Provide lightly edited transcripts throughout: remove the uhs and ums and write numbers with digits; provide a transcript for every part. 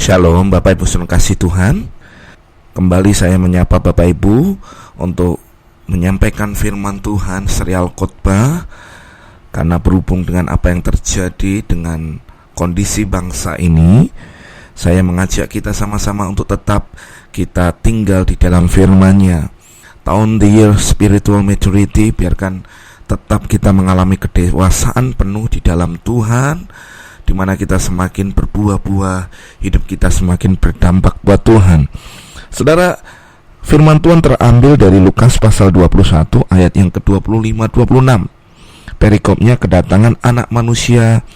Shalom Bapak Ibu saudara kasih Tuhan. Kembali saya menyapa Bapak Ibu untuk menyampaikan firman Tuhan serial khotbah. Karena berhubung dengan apa yang terjadi dengan kondisi bangsa ini, saya mengajak kita sama-sama untuk tetap kita tinggal di dalam firman-Nya. Tahun the year spiritual maturity, biarkan tetap kita mengalami kedewasaan penuh di dalam Tuhan, di mana kita semakin berbuah-buah, hidup kita semakin berdampak buat Tuhan. Saudara, firman Tuhan terambil dari Lukas pasal 21 ayat yang ke-25-26. Perikopnya kedatangan anak manusia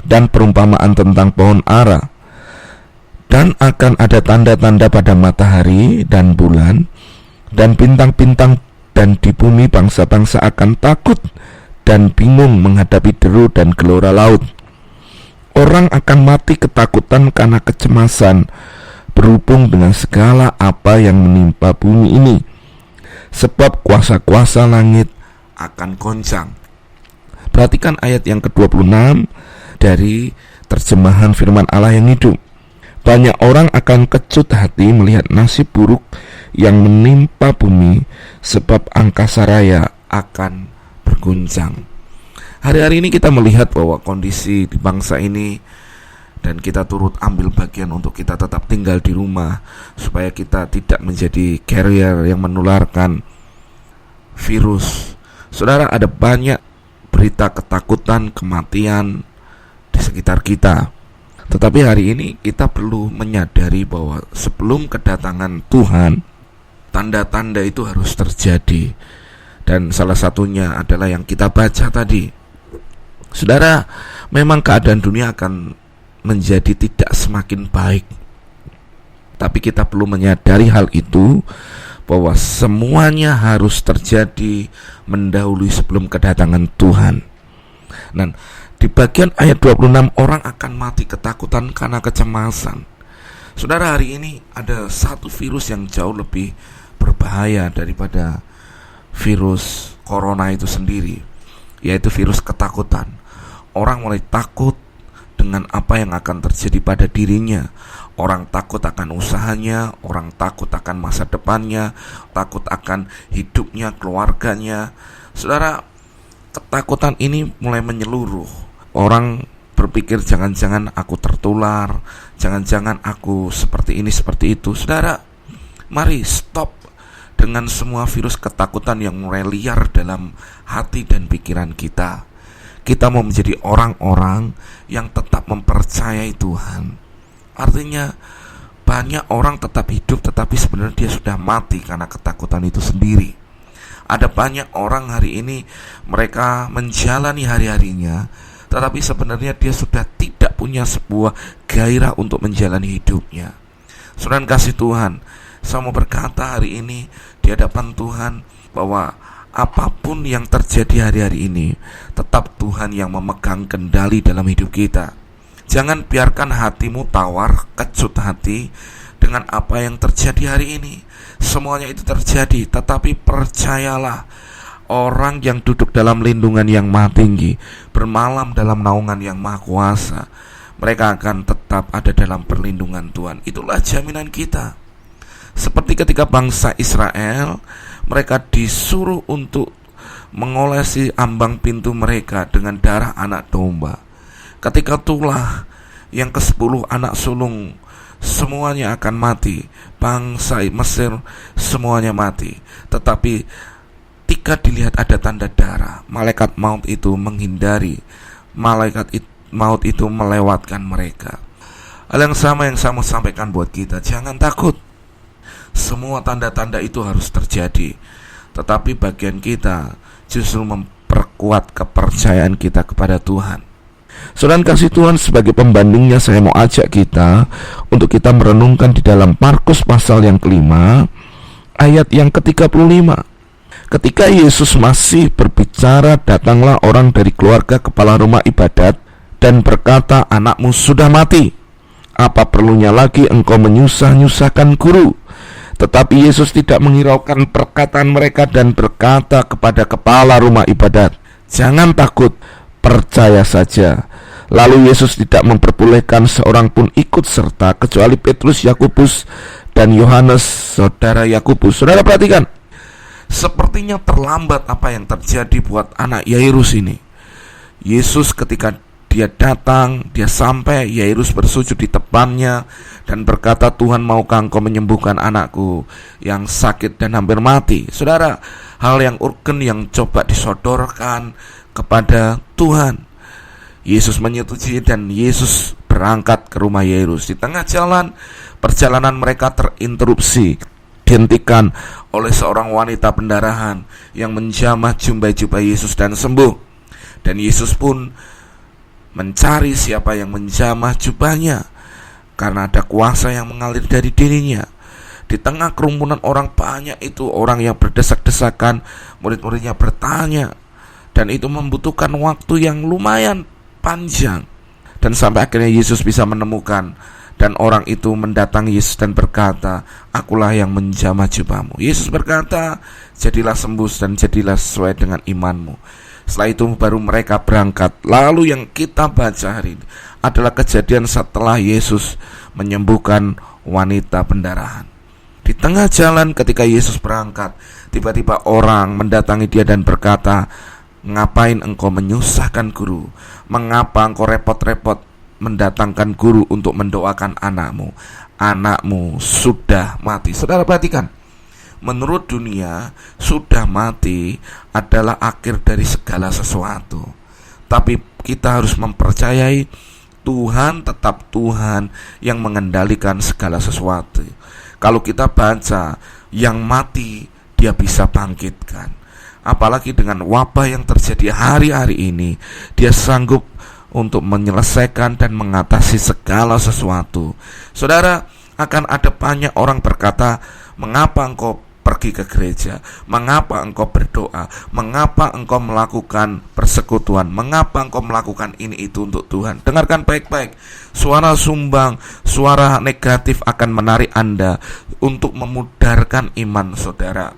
dan perumpamaan tentang pohon ara. Dan akan ada tanda-tanda pada matahari dan bulan dan bintang-bintang, dan di bumi bangsa-bangsa akan takut dan bingung menghadapi deru dan gelora laut. Orang akan mati ketakutan karena kecemasan berhubung dengan segala apa yang menimpa bumi ini, sebab kuasa-kuasa langit akan goncang. Perhatikan ayat yang ke-26 dari terjemahan firman Allah yang hidup. Banyak orang akan kecut hati melihat nasib buruk yang menimpa bumi, sebab angkasa raya akan berguncang. Hari-hari ini kita melihat bahwa kondisi di bangsa ini, dan kita turut ambil bagian untuk kita tetap tinggal di rumah supaya kita tidak menjadi carrier yang menularkan virus. Saudara, ada banyak berita ketakutan, kematian di sekitar kita. Tetapi hari ini kita perlu menyadari bahwa sebelum kedatangan Tuhan, tanda-tanda itu harus terjadi. Dan salah satunya adalah yang kita baca tadi. Saudara, memang keadaan dunia akan menjadi tidak semakin baik. Tapi kita perlu menyadari hal itu, bahwa semuanya harus terjadi mendahului sebelum kedatangan Tuhan. Dan di bagian ayat 26, orang akan mati ketakutan karena kecemasan. Saudara, hari ini ada satu virus yang jauh lebih berbahaya daripada virus corona itu sendiri, yaitu virus ketakutan. Orang mulai takut dengan apa yang akan terjadi pada dirinya. Orang takut akan usahanya, orang takut akan masa depannya, takut akan hidupnya, keluarganya. Saudara, ketakutan ini mulai menyeluruh. Orang berpikir jangan-jangan aku tertular, jangan-jangan aku seperti ini, seperti itu. Saudara, mari stop dengan semua virus ketakutan yang mulai liar dalam hati dan pikiran kita. Kita mau menjadi orang-orang yang tetap mempercayai Tuhan. Artinya banyak orang tetap hidup, tetapi sebenarnya dia sudah mati karena ketakutan itu sendiri. Ada banyak orang hari ini, mereka menjalani hari-harinya, tetapi sebenarnya dia sudah tidak punya sebuah gairah untuk menjalani hidupnya. Saudara kasih Tuhan, saya mau berkata hari ini di hadapan Tuhan bahwa apapun yang terjadi hari-hari ini, tetap Tuhan yang memegang kendali dalam hidup kita. Jangan biarkan hatimu tawar, kecut hati dengan apa yang terjadi hari ini. Semuanya itu terjadi, tetapi percayalah, orang yang duduk dalam lindungan yang Maha Tinggi, bermalam dalam naungan yang Maha Kuasa, mereka akan tetap ada dalam perlindungan Tuhan. Itulah jaminan kita. Seperti ketika bangsa Israel, mereka disuruh untuk mengolesi ambang pintu mereka dengan darah anak domba. Ketika itulah yang ke-10 anak sulung semuanya akan mati. Bangsa Mesir semuanya mati. Tetapi ketika dilihat ada tanda darah, malaikat maut itu menghindari, malaikat maut itu melewatkan mereka. Hal yang sama yang saya mau sampaikan buat kita, jangan takut. Semua tanda-tanda itu harus terjadi, tetapi bagian kita justru memperkuat kepercayaan kita kepada Tuhan. Saudara kasih Tuhan, sebagai pembandingnya saya mau ajak kita untuk kita merenungkan di dalam Markus pasal yang ke-5 ayat yang ke-35. Ketika Yesus masih berbicara, datanglah orang dari keluarga kepala rumah ibadat dan berkata, anakmu sudah mati. Apa perlunya lagi engkau menyusah-nyusahkan guru? Tetapi Yesus tidak menghiraukan perkataan mereka dan berkata kepada kepala rumah ibadat, jangan takut, percaya saja. Lalu Yesus tidak memperbolehkan seorang pun ikut serta kecuali Petrus, Yakobus, dan Yohanes, saudara Yakobus. Saudara perhatikan, sepertinya terlambat apa yang terjadi buat anak Yairus ini. Yesus ketika dia datang, dia sampai, Yairus bersujud di depannya dan berkata, "Tuhan, maukah Engkau menyembuhkan anakku yang sakit dan hampir mati?" Saudara, hal yang urgen yang coba disodorkan kepada Tuhan. Yesus menyetujui dan Yesus berangkat ke rumah Yairus. Di tengah jalan, perjalanan mereka terinterupsi, dihentikan oleh seorang wanita pendarahan yang menjamah jubah-jubah Yesus dan sembuh. Dan Yesus pun mencari siapa yang menjamah jubahnya, karena ada kuasa yang mengalir dari dirinya. Di tengah kerumunan orang banyak itu, orang yang berdesak-desakan, murid-muridnya bertanya, dan itu membutuhkan waktu yang lumayan panjang. Dan sampai akhirnya Yesus bisa menemukan, dan orang itu mendatangi Yesus dan berkata, "Akulah yang menjamah jubahmu." Yesus berkata, "Jadilah sembuh dan jadilah sesuai dengan imanmu." Setelah itu baru mereka berangkat. Lalu yang kita baca hari ini adalah kejadian setelah Yesus menyembuhkan wanita pendarahan. Di tengah jalan ketika Yesus berangkat, tiba-tiba orang mendatangi dia dan berkata, "Ngapain engkau menyusahkan guru? Mengapa engkau repot-repot mendatangkan guru untuk mendoakan anakmu? Anakmu sudah mati." Saudara perhatikan, menurut dunia, sudah mati adalah akhir dari segala sesuatu. Tapi kita harus mempercayai Tuhan tetap Tuhan yang mengendalikan segala sesuatu. Kalau kita baca, yang mati dia bisa bangkitkan. Apalagi dengan wabah yang terjadi hari-hari ini, dia sanggup untuk menyelesaikan dan mengatasi segala sesuatu. Saudara, akan ada banyak orang berkata, "Mengapa engkau pergi ke gereja? Mengapa engkau berdoa? Mengapa engkau melakukan persekutuan? Mengapa engkau melakukan ini itu untuk Tuhan?" Dengarkan baik-baik. Suara sumbang, suara negatif akan menarik Anda untuk memudarkan iman saudara.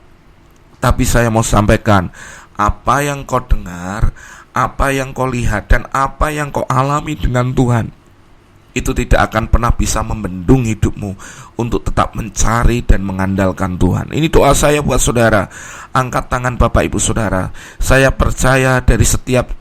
Tapi saya mau sampaikan, apa yang kau dengar, apa yang kau lihat, dan apa yang kau alami dengan Tuhan, itu tidak akan pernah bisa membendung hidupmu untuk tetap mencari dan mengandalkan Tuhan. Ini doa saya buat saudara. Angkat tangan Bapak Ibu Saudara. Saya percaya dari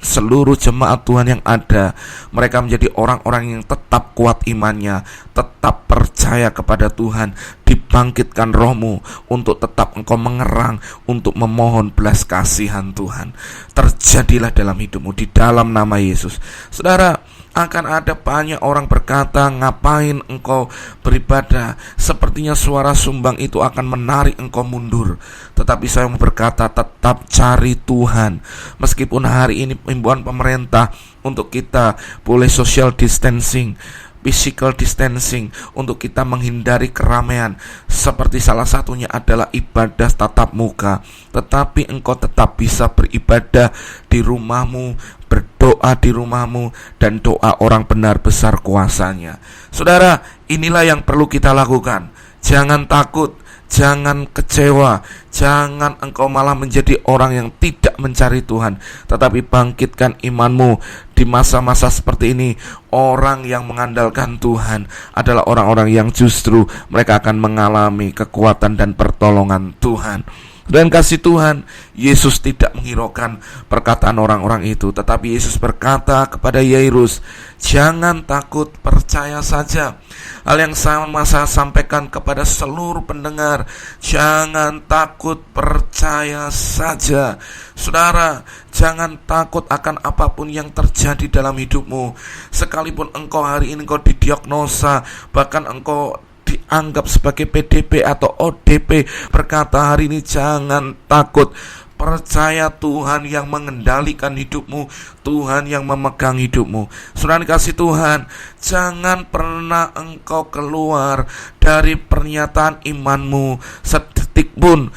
seluruh jemaat Tuhan yang ada, mereka menjadi orang-orang yang tetap kuat imannya, tetap percaya kepada Tuhan, dibangkitkan rohmu untuk tetap engkau mengerang, untuk memohon belas kasihan Tuhan. Terjadilah dalam hidupmu di dalam nama Yesus. Saudara, akan ada banyak orang berkata, "Ngapain engkau beribadah?" Sepertinya suara sumbang itu akan menarik engkau mundur. Tetapi saya mau berkata, tetap cari Tuhan. Meskipun hari ini himbauan pemerintah untuk kita boleh social distancing, physical distancing, untuk kita menghindari keramaian, seperti salah satunya adalah ibadah tatap muka, tetapi engkau tetap bisa beribadah di rumahmu, berdoa di rumahmu, dan doa orang benar besar kuasanya. Saudara, inilah yang perlu kita lakukan. Jangan takut, jangan kecewa, jangan engkau malah menjadi orang yang tidak mencari Tuhan, tetapi bangkitkan imanmu. Di masa-masa seperti ini, orang yang mengandalkan Tuhan adalah orang-orang yang justru mereka akan mengalami kekuatan dan pertolongan Tuhan. Dan kasih Tuhan, Yesus tidak menghiraukan perkataan orang-orang itu, tetapi Yesus berkata kepada Yairus, "Jangan takut, percaya saja." Hal yang sama saya sampaikan kepada seluruh pendengar, jangan takut, percaya saja. Saudara, jangan takut akan apapun yang terjadi dalam hidupmu. Sekalipun engkau hari ini engkau didiagnosa, bahkan engkau dianggap sebagai PDP atau ODP, berkata hari ini jangan takut. Percaya Tuhan yang mengendalikan hidupmu, Tuhan yang memegang hidupmu. Saudara dikasih Tuhan, jangan pernah engkau keluar dari pernyataan imanmu sedetik pun,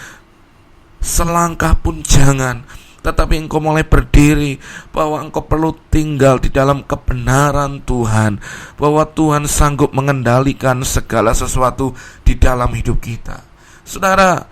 selangkah pun jangan. Tetapi engkau mulai berdiri bahwa engkau perlu tinggal di dalam kebenaran Tuhan, bahwa Tuhan sanggup mengendalikan segala sesuatu di dalam hidup kita. Saudara,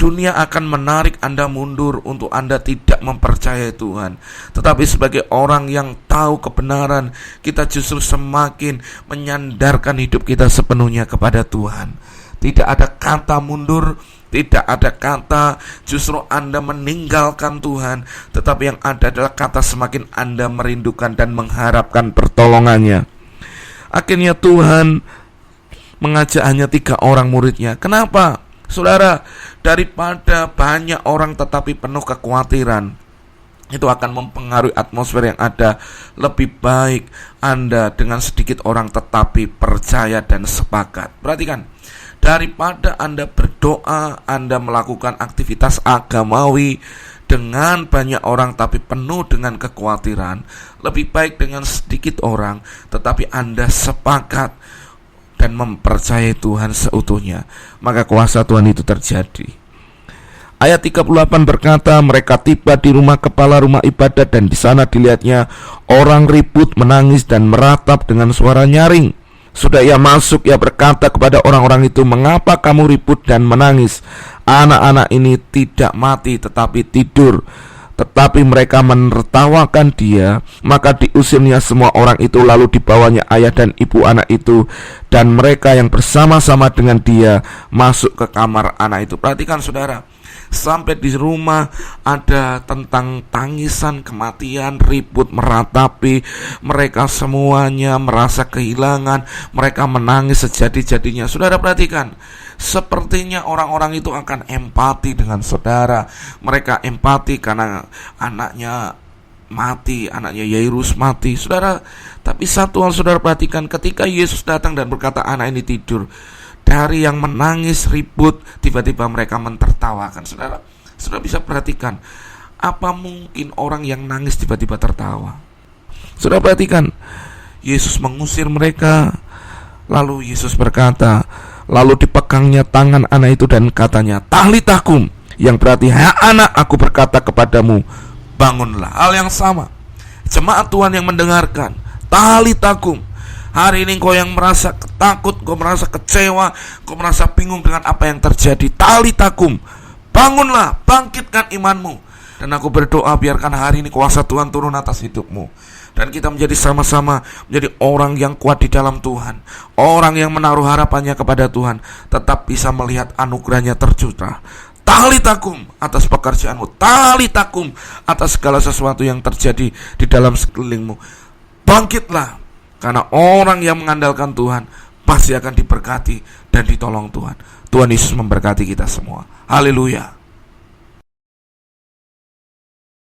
dunia akan menarik Anda mundur untuk Anda tidak mempercayai Tuhan. Tetapi sebagai orang yang tahu kebenaran, kita justru semakin menyandarkan hidup kita sepenuhnya kepada Tuhan. Tidak ada kata mundur, tidak ada kata justru Anda meninggalkan Tuhan, tetapi yang ada adalah kata semakin Anda merindukan dan mengharapkan pertolongannya. Akhirnya Tuhan mengajak hanya 3 orang muridnya. Kenapa? Saudara, daripada banyak orang tetapi penuh kekhawatiran, itu akan mempengaruhi atmosfer yang ada. Lebih baik Anda dengan sedikit orang tetapi percaya dan sepakat. Perhatikan, daripada Anda berdoa, Anda melakukan aktivitas agamawi dengan banyak orang tapi penuh dengan kekhawatiran, lebih baik dengan sedikit orang tetapi Anda sepakat dan mempercayai Tuhan seutuhnya, maka kuasa Tuhan itu terjadi. Ayat 38 berkata, mereka tiba di rumah kepala rumah ibadat dan di sana dilihatnya orang ribut, menangis dan meratap dengan suara nyaring. Sudah ia masuk, ia berkata kepada orang-orang itu, mengapa kamu ribut dan menangis? Anak-anak ini tidak mati tetapi tidur. Tetapi mereka menertawakan dia. Maka diusirnya semua orang itu, lalu dibawanya ayah dan ibu anak itu dan mereka yang bersama-sama dengan dia masuk ke kamar anak itu. Perhatikan saudara, sampai di rumah ada tentang tangisan kematian, ribut, meratapi. Mereka semuanya merasa kehilangan, mereka menangis sejadi-jadinya. Saudara perhatikan, sepertinya orang-orang itu akan empati dengan saudara. Mereka empati karena anaknya mati, anaknya Yairus mati. Saudara, tapi satu hal saudara perhatikan, ketika Yesus datang dan berkata anak ini tidur, dari yang menangis ribut, tiba-tiba mereka mentertawakan. Saudara bisa perhatikan, apa mungkin orang yang nangis tiba-tiba tertawa? Saudara perhatikan, Yesus mengusir mereka. Lalu Yesus berkata, lalu dipegangnya tangan anak itu dan katanya, tahlitakum, yang berarti, hai anak, aku berkata kepadamu, bangunlah. Hal yang sama, jemaat Tuhan yang mendengarkan, tahlitakum. Hari ini kau yang merasa takut, kau merasa kecewa, kau merasa bingung dengan apa yang terjadi, tahlitakum, bangunlah, bangkitkan imanmu. Dan aku berdoa biarkan hari ini kuasa Tuhan turun atas hidupmu, dan kita menjadi sama-sama menjadi orang yang kuat di dalam Tuhan, orang yang menaruh harapannya kepada Tuhan, tetap bisa melihat anugerahnya tercurah. Tahlitakum atas pekerjaanmu, tahlitakum atas segala sesuatu yang terjadi di dalam sekelilingmu. Bangkitlah, karena orang yang mengandalkan Tuhan pasti akan diberkati dan ditolong Tuhan. Tuhan Yesus memberkati kita semua. Haleluya.